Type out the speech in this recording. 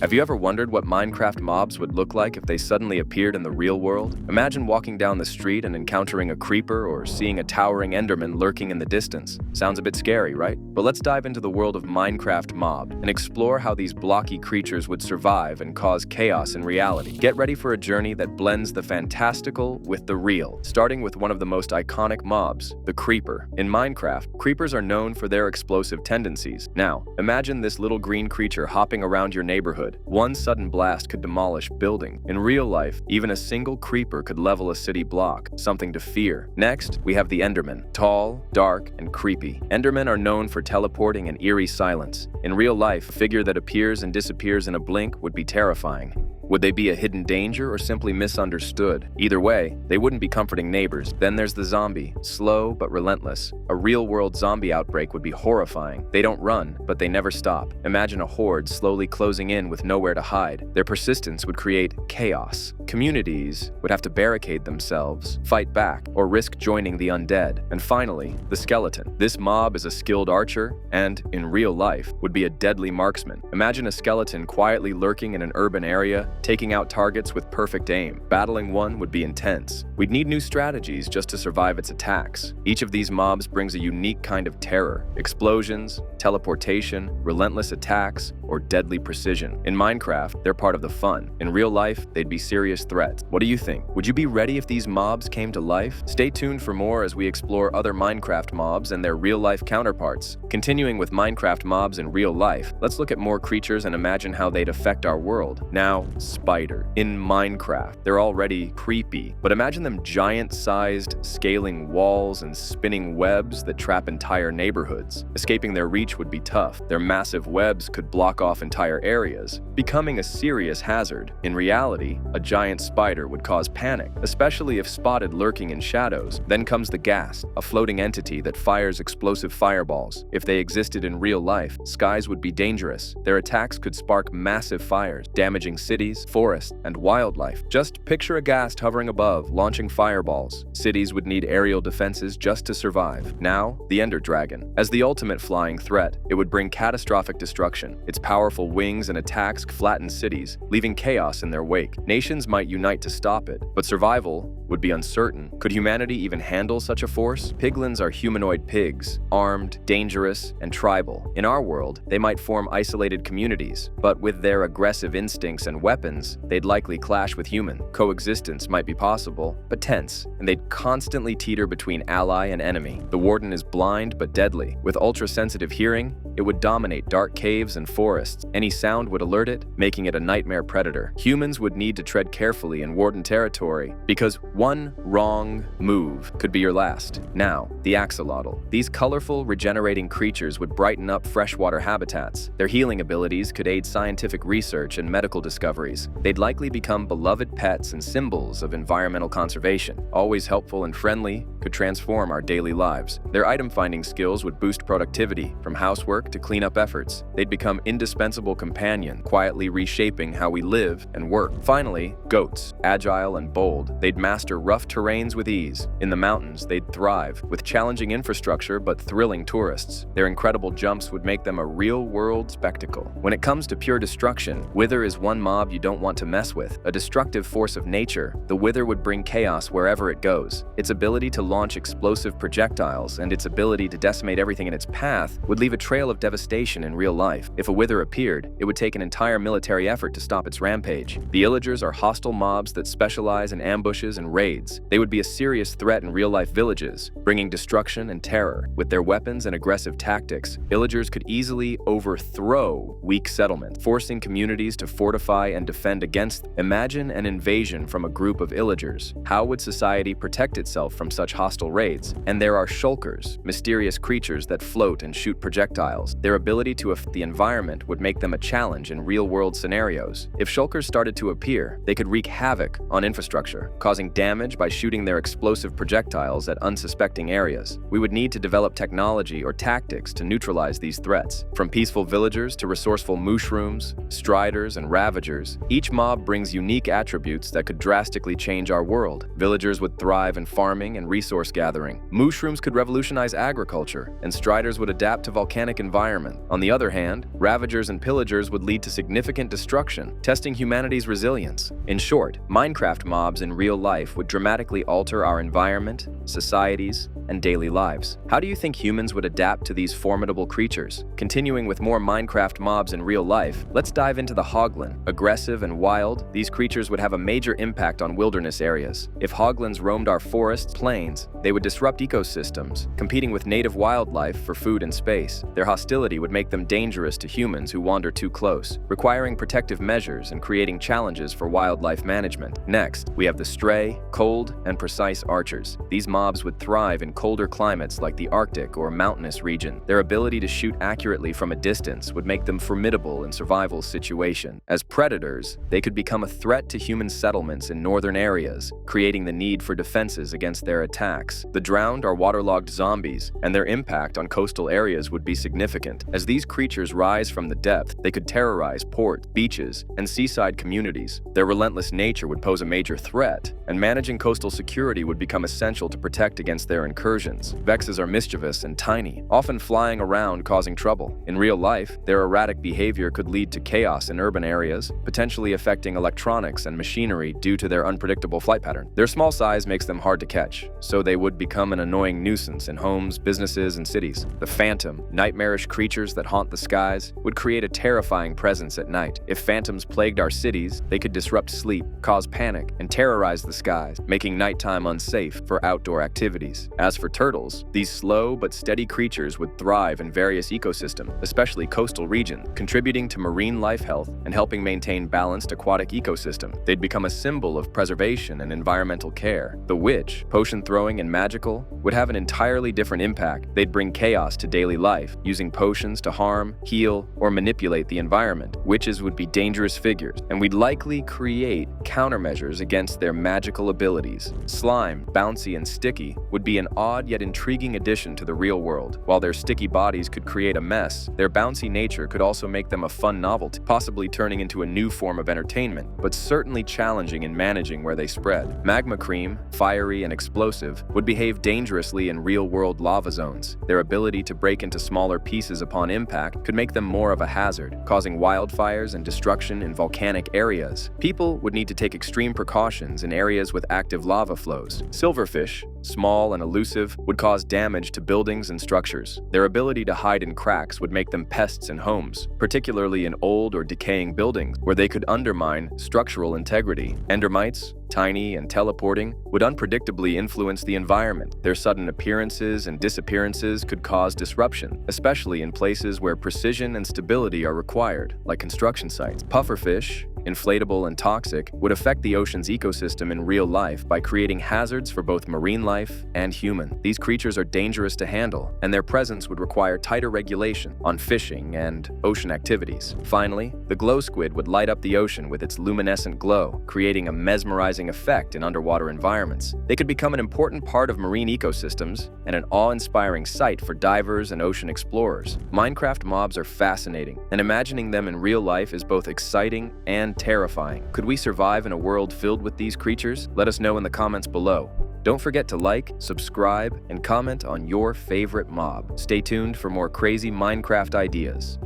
Have you ever wondered what Minecraft mobs would look like if they suddenly appeared in the real world? Imagine walking down the street and encountering a creeper or seeing a towering Enderman lurking in the distance. Sounds a bit scary, right? But let's dive into the world of Minecraft Mob and explore how these blocky creatures would survive and cause chaos in reality. Get ready for a journey that blends the fantastical with the real, starting with one of the most iconic mobs, the Creeper. In Minecraft, creepers are known for their explosive tendencies. Now, imagine this little green creature hopping around your neighborhood. One sudden blast could demolish buildings. In real life, even a single creeper could level a city block, something to fear. Next, we have the Enderman. Tall, dark, and creepy. Endermen are known for teleporting and eerie silence. In real life, a figure that appears and disappears in a blink would be terrifying. Would they be a hidden danger or simply misunderstood? Either way, they wouldn't be comforting neighbors. Then there's the zombie, slow but relentless. A real-world zombie outbreak would be horrifying. They don't run, but they never stop. Imagine a horde slowly closing in with nowhere to hide. Their persistence would create chaos. Communities would have to barricade themselves, fight back, or risk joining the undead. And finally, the skeleton. This mob is a skilled archer and, in real life, would be a deadly marksman. Imagine a skeleton quietly lurking in an urban area, taking out targets with perfect aim. Battling one would be intense. We'd need new strategies just to survive its attacks. Each of these mobs brings a unique kind of terror: explosions, teleportation, relentless attacks, or deadly precision. In Minecraft, they're part of the fun. In real life, they'd be serious threats. What do you think? Would you be ready if these mobs came to life? Stay tuned for more as we explore other Minecraft mobs and their real-life counterparts. Continuing with Minecraft mobs in real life, let's look at more creatures and imagine how they'd affect our world. Now, spider. In Minecraft, they're already creepy, but imagine them giant-sized, scaling walls and spinning webs that trap entire neighborhoods. Escaping their reach would be tough. Their massive webs could block off entire areas, becoming a serious hazard. In reality, a giant spider would cause panic, especially if spotted lurking in shadows. Then comes the Ghast, a floating entity that fires explosive fireballs. If they existed in real life, skies would be dangerous. Their attacks could spark massive fires, damaging cities, forests, and wildlife. Just picture a Ghast hovering above, launching fireballs. Cities would need aerial defenses just to survive. Now, the Ender Dragon. As the ultimate flying threat, it would bring catastrophic destruction. Its powerful wings and attacks flatten cities, leaving chaos in their wake. Nations might unite to stop it, but survival would be uncertain. Could humanity even handle such a force? Piglins are humanoid pigs, armed, dangerous, and tribal. In our world, they might form isolated communities, but with their aggressive instincts and weapons, they'd likely clash with human. Coexistence might be possible, but tense, and they'd constantly teeter between ally and enemy. The Warden is blind but deadly. With ultra-sensitive hearing, it would dominate dark caves and forests. Any sound would alert it, making it a nightmare predator. Humans would need to tread carefully in Warden territory, because one wrong move could be your last. Now, the axolotl. These colorful, regenerating creatures would brighten up freshwater habitats. Their healing abilities could aid scientific research and medical discoveries. They'd likely become beloved pets and symbols of environmental conservation. Always helpful and friendly, could transform our daily lives. Their item-finding skills would boost productivity, from housework to cleanup efforts. They'd become indispensable companions, quietly reshaping how we live and work. Finally, goats. Agile and bold, they'd master rough terrains with ease. In the mountains, they'd thrive, with challenging infrastructure but thrilling tourists. Their incredible jumps would make them a real-world spectacle. When it comes to pure destruction, Wither is one mob you don't want to mess with. A destructive force of nature, the Wither would bring chaos wherever it goes. Its ability to launch explosive projectiles and its ability to decimate everything in its path would leave a trail of devastation in real life. If a Wither appeared, it would take an entire military effort to stop its rampage. The Illagers are hostile mobs that specialize in ambushes and raids. They would be a serious threat in real-life villages, bringing destruction and terror. With their weapons and aggressive tactics, Illagers could easily overthrow weak settlements, forcing communities to fortify and defend against them. Imagine an invasion from a group of Illagers. How would society protect itself from such hostile raids? And there are Shulkers, mysterious creatures that float and shoot projectiles. Their ability to affect the environment would make them a challenge in real-world scenarios. If Shulkers started to appear, they could wreak havoc on infrastructure, causing damage by shooting their explosive projectiles at unsuspecting areas. We would need to develop technology or tactics to neutralize these threats. From peaceful villagers to resourceful mushrooms, striders, and ravagers, each mob brings unique attributes that could drastically change our world. Villagers would thrive in farming and resource gathering. Mushrooms could revolutionize agriculture, and striders would adapt to volcanic environments. On the other hand, ravagers scavengers and pillagers would lead to significant destruction, testing humanity's resilience. In short, Minecraft mobs in real life would dramatically alter our environment, societies, and daily lives. How do you think humans would adapt to these formidable creatures? Continuing with more Minecraft mobs in real life, let's dive into the Hoglin. Aggressive and wild, these creatures would have a major impact on wilderness areas. If Hoglins roamed our forests, plains, they would disrupt ecosystems, competing with native wildlife for food and space. Their hostility would make them dangerous to humans who wander too close, requiring protective measures and creating challenges for wildlife management. Next, we have the stray, cold, and precise archers. These mobs would thrive in colder climates like the Arctic or mountainous region. Their ability to shoot accurately from a distance would make them formidable in survival situations. As predators, they could become a threat to human settlements in northern areas, creating the need for defenses against their attacks. The drowned are waterlogged zombies, and their impact on coastal areas would be significant. As these creatures rise from the depth, they could terrorize ports, beaches, and seaside communities. Their relentless nature would pose a major threat, and managing coastal security would become essential to protect against their incursions. Vexes are mischievous and tiny, often flying around causing trouble. In real life, their erratic behavior could lead to chaos in urban areas, potentially affecting electronics and machinery due to their unpredictable flight pattern. Their small size makes them hard to catch, so they would become an annoying nuisance in homes, businesses, and cities. The Phantom, nightmarish creatures that haunt the skies, would create a terrifying presence at night. If phantoms plagued our cities, they could disrupt sleep, cause panic, and terrorize the skies, making nighttime unsafe for outdoor activities. As for turtles, these slow but steady creatures would thrive in various ecosystems, especially coastal regions, contributing to marine life health and helping maintain balanced aquatic ecosystem. They'd become a symbol of preservation and environmental care. The Witch, potion throwing and magical, would have an entirely different impact. They'd bring chaos to daily life, using potions to harm, heal, or manipulate the environment. Witches would be dangerous figures, and we'd likely create countermeasures against their magical abilities. Slime, bouncy and sticky, would be an odd yet intriguing addition to the real world. While their sticky bodies could create a mess, their bouncy nature could also make them a fun novelty, possibly turning into a new form of entertainment, but certainly challenging in managing where they spread. Magma Cream, fiery and explosive, would behave dangerously in real-world lava zones. Their ability to break into smaller pieces upon impact could make them more of a hazard, causing wildfires and destruction in volcanic areas. People would need to take extreme precautions in areas with active lava flows. Silverfish, small and elusive, would cause damage to buildings and structures. Their ability to hide in cracks would make them pests in homes, particularly in old or decaying buildings where they could undermine structural integrity. Endermites, tiny and teleporting, would unpredictably influence the environment. Their sudden appearances and disappearances could cause disruption, especially in places where precision and stability are required, like construction sites. Pufferfish, inflatable and toxic, would affect the ocean's ecosystem in real life by creating hazards for both marine life and human. These creatures are dangerous to handle, and their presence would require tighter regulation on fishing and ocean activities. Finally, the glow squid would light up the ocean with its luminescent glow, creating a mesmerizing effect in underwater environments. They could become an important part of marine ecosystems and an awe-inspiring sight for divers and ocean explorers. Minecraft mobs are fascinating, and imagining them in real life is both exciting and terrifying. Could we survive in a world filled with these creatures? Let us know in the comments below. Don't forget to like, subscribe, and comment on your favorite mob. Stay tuned for more crazy Minecraft ideas.